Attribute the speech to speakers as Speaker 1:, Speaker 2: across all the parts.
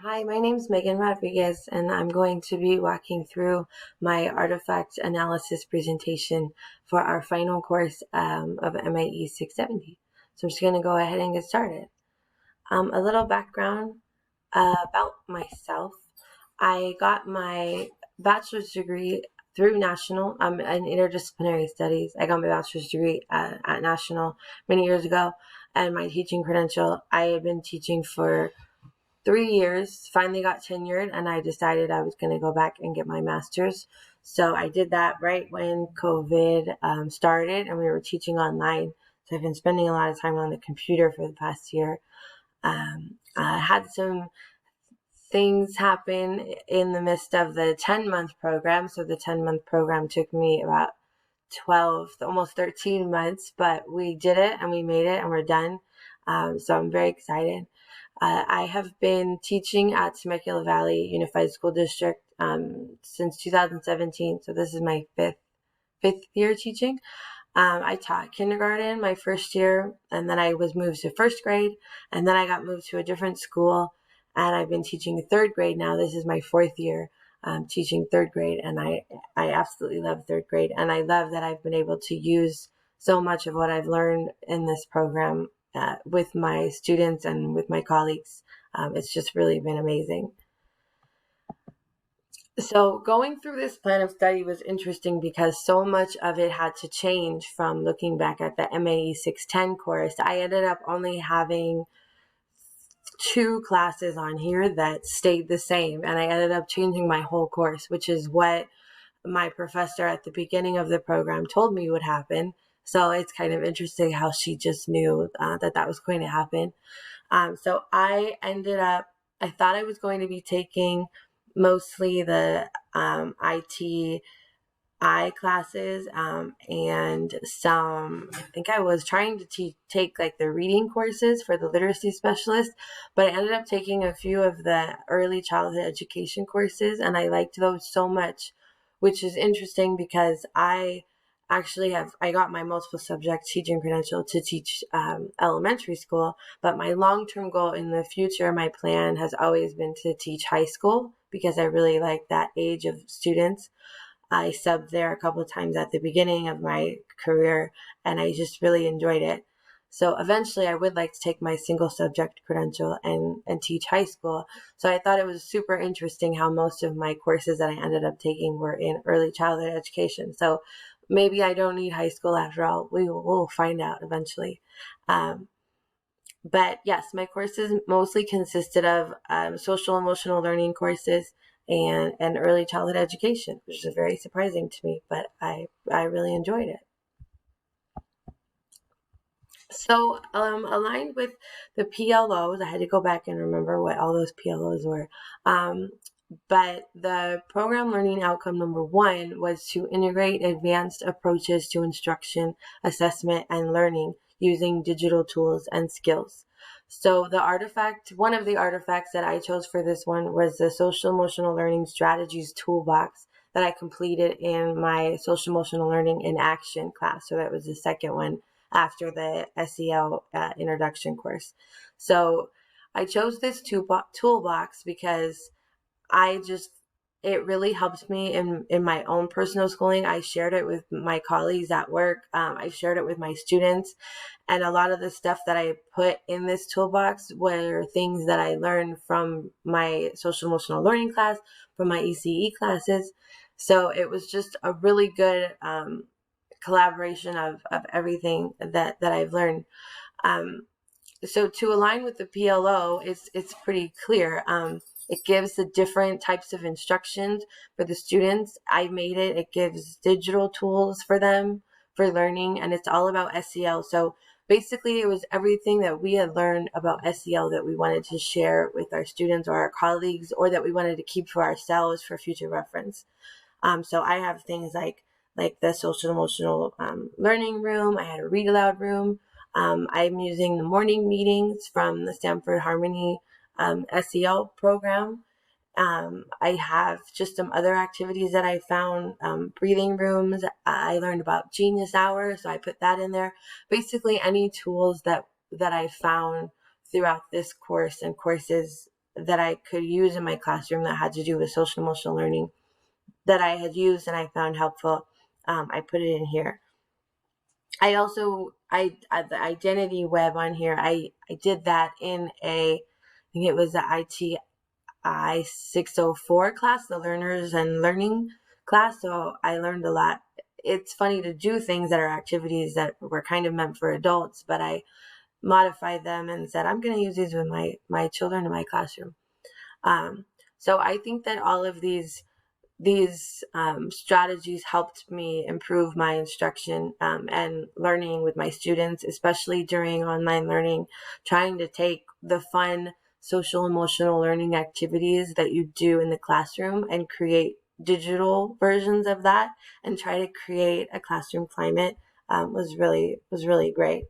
Speaker 1: Hi, my name is Megan Rodriguez, and I'm going to be walking through my artifact analysis presentation for our final course of MAE 670. So I'm just going to go ahead and get started. A little background about myself. I got my bachelor's degree through National. I'm in interdisciplinary studies. I got my bachelor's degree at National many years ago, and my teaching credential, I had been teaching for 3 years, finally got tenured, and I decided I was going to go back and get my master's. So I did that right when COVID started and we were teaching online. So I've been spending a lot of time on the computer for the past year. I had some things happen in the midst of the 10-month program. So the 10-month program took me about 12, almost 13 months, but we did it and we made it and we're done. So I'm very excited. I have been teaching at Temecula Valley Unified School District since 2017, so this is my fifth year teaching. I taught kindergarten my first year, and then I was moved to first grade, and then I got moved to a different school, and I've been teaching third grade now. This is my fourth year teaching third grade, and I absolutely love third grade, and I love that I've been able to use so much of what I've learned in this program with my students and with my colleagues. It's just really been amazing. So going through this plan of study was interesting because so much of it had to change from looking back at the MAE 610 course. I ended up only having two classes on here that stayed the same, and I ended up changing my whole course, which is what my professor at the beginning of the program told me would happen. So it's kind of interesting how she just knew that was going to happen. So I thought I was going to be taking mostly the ITI classes and I think I was trying to take like the reading courses for the literacy specialist, but I ended up taking a few of the early childhood education courses, and I liked those so much, which is interesting because I got my multiple subject teaching credential to teach elementary school, but my long-term goal in the future, my plan has always been to teach high school because I really like that age of students. I subbed there a couple of times at the beginning of my career, and I just really enjoyed it. So eventually I would like to take my single subject credential and teach high school. So I thought it was super interesting how most of my courses that I ended up taking were in early childhood education. So maybe I don't need high school after all. We'll find out eventually. But yes, my courses mostly consisted of social emotional learning courses and early childhood education, which is very surprising to me, but I really enjoyed it. So, aligned with the PLOs, I had to go back and remember what all those PLOs were. But the program learning outcome number one was to integrate advanced approaches to instruction, assessment, and learning using digital tools and skills. So one of the artifacts that I chose for this one was the social emotional learning strategies toolbox that I completed in my social emotional learning in action class. So that was the second one after the SEL introduction course. So I chose this toolbox because I just it really helps me in my own personal schooling. I shared it with my colleagues at work. I shared it with my students, and a lot of the stuff that I put in this toolbox were things that I learned from my social emotional learning class, from my ECE classes. So it was just a really good collaboration of everything that I've learned. So to align with the PLO, it's pretty clear. It gives the different types of instructions for the students. I made it. It gives digital tools for them for learning, and it's all about SEL. So basically, it was everything that we had learned about SEL that we wanted to share with our students or our colleagues, or that we wanted to keep for ourselves for future reference. So I have things like the social emotional learning room. I had a read aloud room. I'm using the morning meetings from the Stanford Harmony SEL program. I have just some other activities that I found, breathing rooms. I learned about Genius Hour, so I put that in there. Basically, any tools that I found throughout this course and courses that I could use in my classroom that had to do with social emotional learning that I had used and I found helpful. I put it in here. I also, the identity web on here, I did that in I think it was the ITI 604 class, the learners and learning class. So I learned a lot. It's funny to do things that are activities that were kind of meant for adults, but I modified them and said, I'm going to use these with my children in my classroom. So I think that all of these strategies helped me improve my instruction and learning with my students, especially during online learning, trying to take the fun social emotional learning activities that you do in the classroom and create digital versions of that and try to create a classroom climate was really great.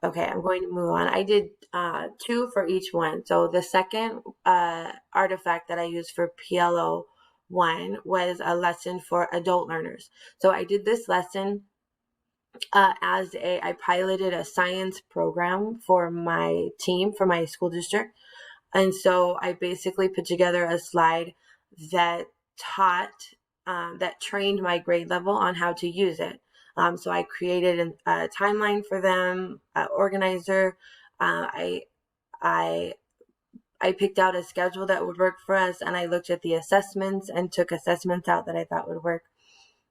Speaker 1: Okay, I'm going to move on. I did 2 for each one. So the second artifact that I used for PLO 1 was a lesson for adult learners. So I did this lesson I piloted a science program for my team, for my school district. And so I basically put together a slide that that trained my grade level on how to use it. So I created a timeline for them, organizer. I picked out a schedule that would work for us, and I looked at the assessments and took assessments out that I thought would work.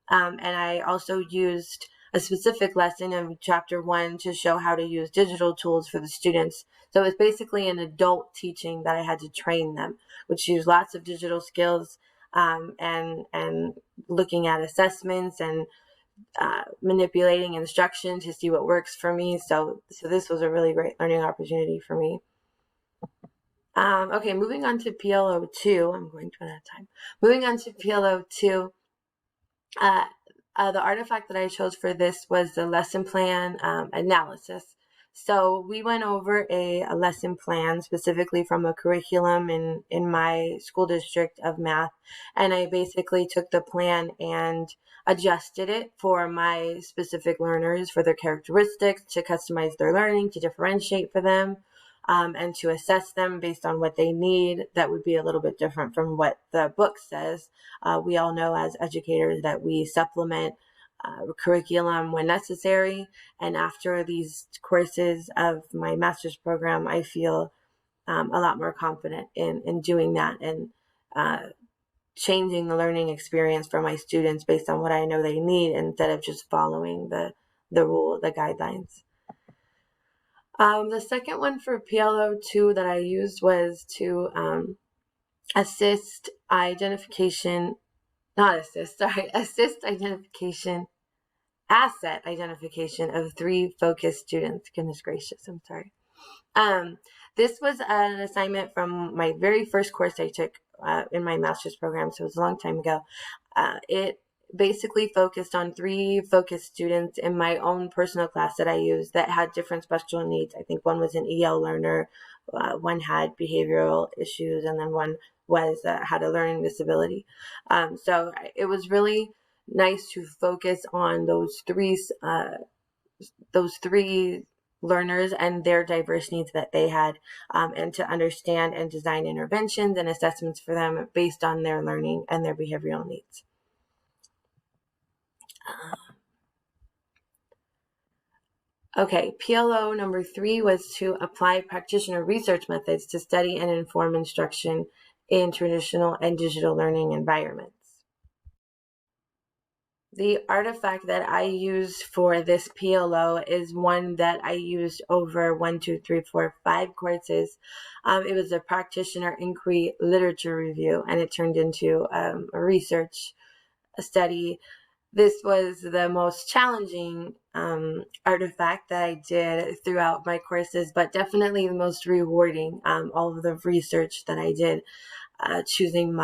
Speaker 1: And I also used a specific lesson in chapter 1 to show how to use digital tools for the students. So it was basically an adult teaching that I had to train them, which used lots of digital skills and looking at assessments and manipulating instruction to see what works for me. So this was a really great learning opportunity for me. Okay, moving on to PLO 2. I'm going to run out of time. Moving on to PLO 2. The artifact that I chose for this was the lesson plan analysis. So we went over a lesson plan specifically from a curriculum in my school district of math, and I basically took the plan and adjusted it for my specific learners, for their characteristics, to customize their learning, to differentiate for them. And to assess them based on what they need. That would be a little bit different from what the book says. We all know as educators that we supplement curriculum when necessary. And after these courses of my master's program, I feel a lot more confident in doing that and changing the learning experience for my students based on what I know they need instead of just following the guidelines. The second one for PLO 2 that I used was to assist identification, assist identification, asset identification of 3 focused students. Goodness gracious, I'm sorry. This was an assignment from my very first course I took in my master's program, so it was a long time ago. It basically focused on 3 focused students in my own personal class that I used that had different special needs. I think one was an EL learner, one had behavioral issues, and then one was had a learning disability. So it was really nice to focus on those three learners and their diverse needs that they had, and to understand and design interventions and assessments for them based on their learning and their behavioral needs. Okay, PLO number 3 was to apply practitioner research methods to study and inform instruction in traditional and digital learning environments. The artifact that I used for this PLO is one that I used over 1, 2, 3, 4, 5 courses. It was a practitioner inquiry literature review, and it turned into a research study. This was the most challenging artifact that I did throughout my courses, but definitely the most rewarding. All of the research that I did, choosing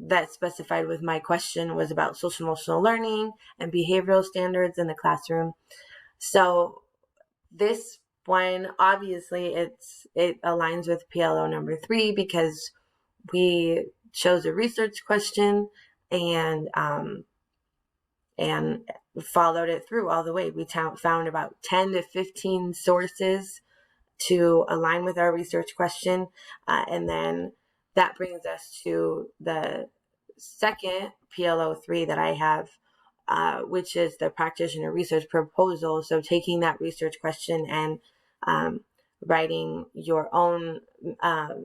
Speaker 1: that specified with my question was about social emotional learning and behavioral standards in the classroom. So this one, obviously, it aligns with PLO number 3 because we chose a research question and followed it through all the way. We found about 10 to 15 sources to align with our research question. And then that brings us to the second PLO3 that I have, which is the practitioner research proposal. So taking that research question and writing your own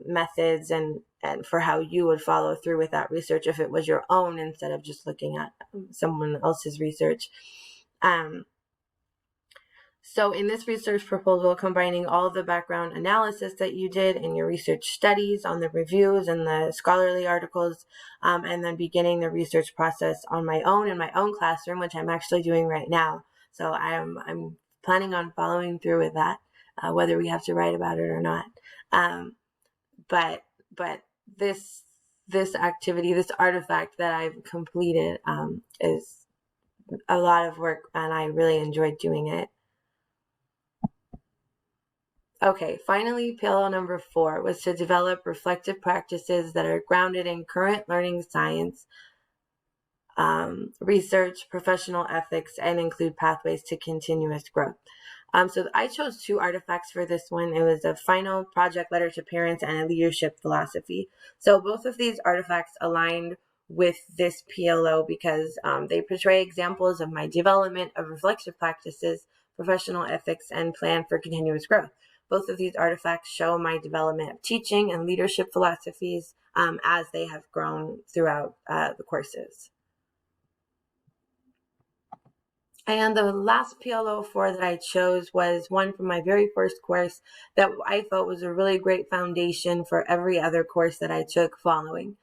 Speaker 1: methods and for how you would follow through with that research if it was your own, instead of just looking at someone else's research. So in this research proposal, combining all of the background analysis that you did in your research studies on the reviews and the scholarly articles, and then beginning the research process on my own in my own classroom, which I'm actually doing right now. So I'm planning on following through with that, whether we have to write about it or not. But this activity, this artifact that I've completed, is a lot of work, and I really enjoyed doing it. Okay, finally, PLO number 4 was to develop reflective practices that are grounded in current learning science, research, professional ethics, and include pathways to continuous growth. So I chose 2 artifacts for this one. It was a final project letter to parents and a leadership philosophy. So both of these artifacts aligned with this PLO because they portray examples of my development of reflective practices, professional ethics, and plan for continuous growth. Both of these artifacts show my development of teaching and leadership philosophies as they have grown throughout the courses. And the last PLO4 that I chose was one from my very first course that I felt was a really great foundation for every other course that I took following.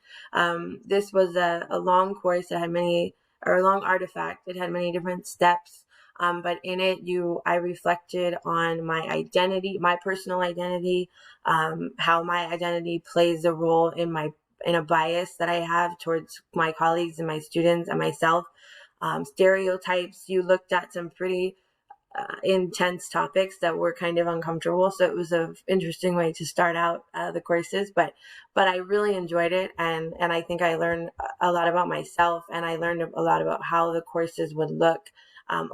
Speaker 1: This was a long course that had a long artifact. It had many different steps, but in it, I reflected on my identity, my personal identity, how my identity plays a role in a bias that I have towards my colleagues and my students and myself. Stereotypes. You looked at some pretty intense topics that were kind of uncomfortable, so it was an interesting way to start out the courses, but I really enjoyed it, and I think I learned a lot about myself, and I learned a lot about how the courses would look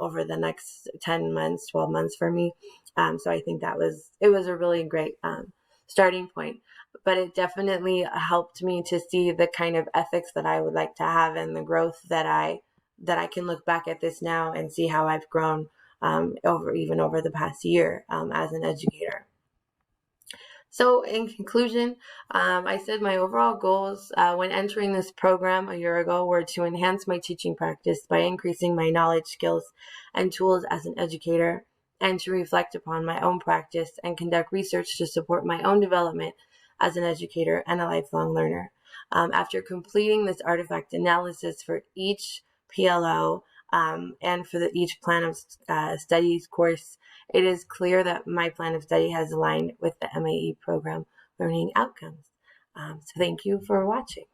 Speaker 1: over the next 10 months, 12 months for me. So I think it was a really great starting point, but it definitely helped me to see the kind of ethics that I would like to have and the growth that I can look back at this now and see how I've grown over the past year as an educator. So in conclusion, I said my overall goals when entering this program a year ago were to enhance my teaching practice by increasing my knowledge, skills, and tools as an educator, and to reflect upon my own practice and conduct research to support my own development as an educator and a lifelong learner. After completing this artifact analysis for each PLO and for each plan of studies course, it is clear that my plan of study has aligned with the MAE program learning outcomes. So thank you for watching.